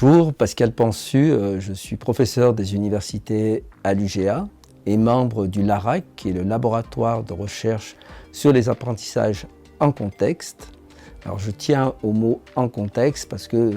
Bonjour, Pascal Pansu, je suis professeur des universités à l'UGA et membre du LARAC, qui est le laboratoire de recherche sur les apprentissages en contexte. Alors je tiens au mot « en contexte » parce que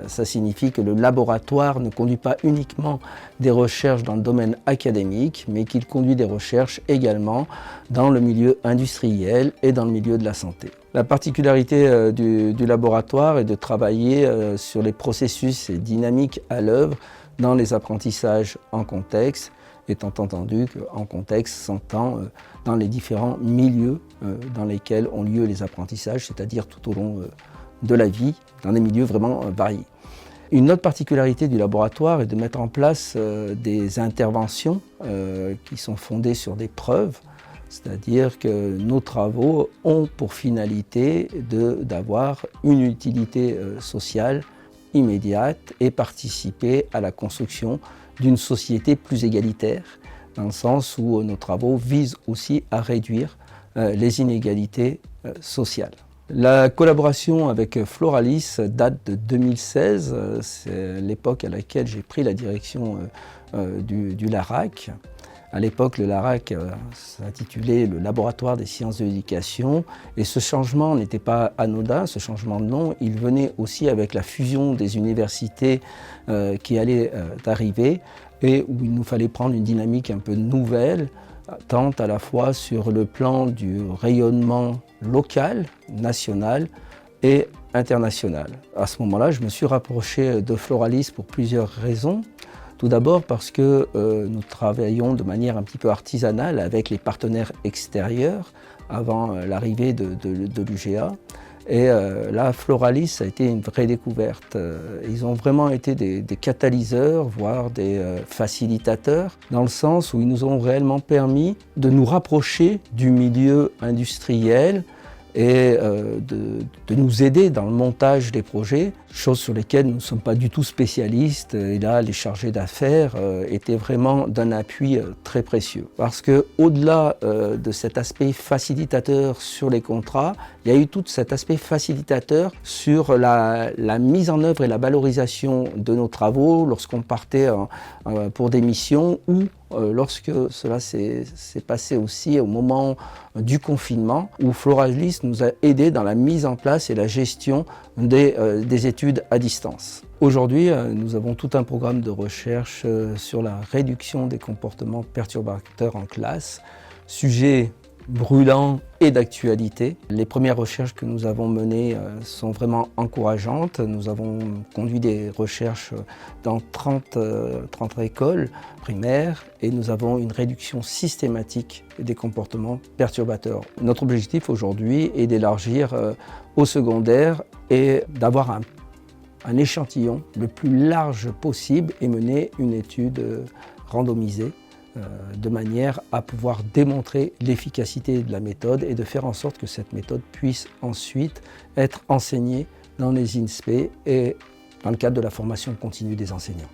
ça signifie que le laboratoire ne conduit pas uniquement des recherches dans le domaine académique, mais qu'il conduit des recherches également dans le milieu industriel et dans le milieu de la santé. La particularité du laboratoire est de travailler sur les processus et dynamiques à l'œuvre dans les apprentissages en contexte, étant entendu qu'en contexte s'entend dans les différents milieux dans lesquels ont lieu les apprentissages, c'est-à-dire tout au long de la vie, dans des milieux vraiment variés. Une autre particularité du laboratoire est de mettre en place des interventions qui sont fondées sur des preuves, c'est-à-dire que nos travaux ont pour finalité d'avoir une utilité sociale immédiate et participer à la construction d'une société plus égalitaire, dans le sens où nos travaux visent aussi à réduire les inégalités sociales. La collaboration avec Floralis date de 2016, c'est l'époque à laquelle j'ai pris la direction du LARAC. À l'époque, le LARAC s'intitulait le Laboratoire des sciences de l'éducation et ce changement n'était pas anodin, ce changement de nom, il venait aussi avec la fusion des universités qui allait arriver et où il nous fallait prendre une dynamique un peu nouvelle, tant à la fois sur le plan du rayonnement local, national et international. À ce moment-là, je me suis rapproché de Floralis pour plusieurs raisons. Tout d'abord parce que nous travaillons de manière un petit peu artisanale avec les partenaires extérieurs avant l'arrivée de l'UGA. Et là, Floralis a été une vraie découverte. Ils ont vraiment été des catalyseurs, voire des facilitateurs, dans le sens où ils nous ont réellement permis de nous rapprocher du milieu industriel et de nous aider dans le montage des projets, choses sur lesquelles nous ne sommes pas du tout spécialistes. Et là, les chargés d'affaires étaient vraiment d'un appui très précieux. Parce qu'au-delà de cet aspect facilitateur sur les contrats, il y a eu tout cet aspect facilitateur sur la mise en œuvre et la valorisation de nos travaux lorsqu'on partait pour des missions ou lorsque cela s'est passé aussi au moment du confinement, où Floralis nous a aidés dans la mise en place et la gestion des études à distance. Aujourd'hui, nous avons tout un programme de recherche sur la réduction des comportements perturbateurs en classe, sujet brûlant et d'actualité. Les premières recherches que nous avons menées sont vraiment encourageantes. Nous avons conduit des recherches dans 30 écoles primaires et nous avons une réduction systématique des comportements perturbateurs. Notre objectif aujourd'hui est d'élargir au secondaire et d'avoir un échantillon le plus large possible et mener une étude randomisée de manière à pouvoir démontrer l'efficacité de la méthode et de faire en sorte que cette méthode puisse ensuite être enseignée dans les INSPE et dans le cadre de la formation continue des enseignants.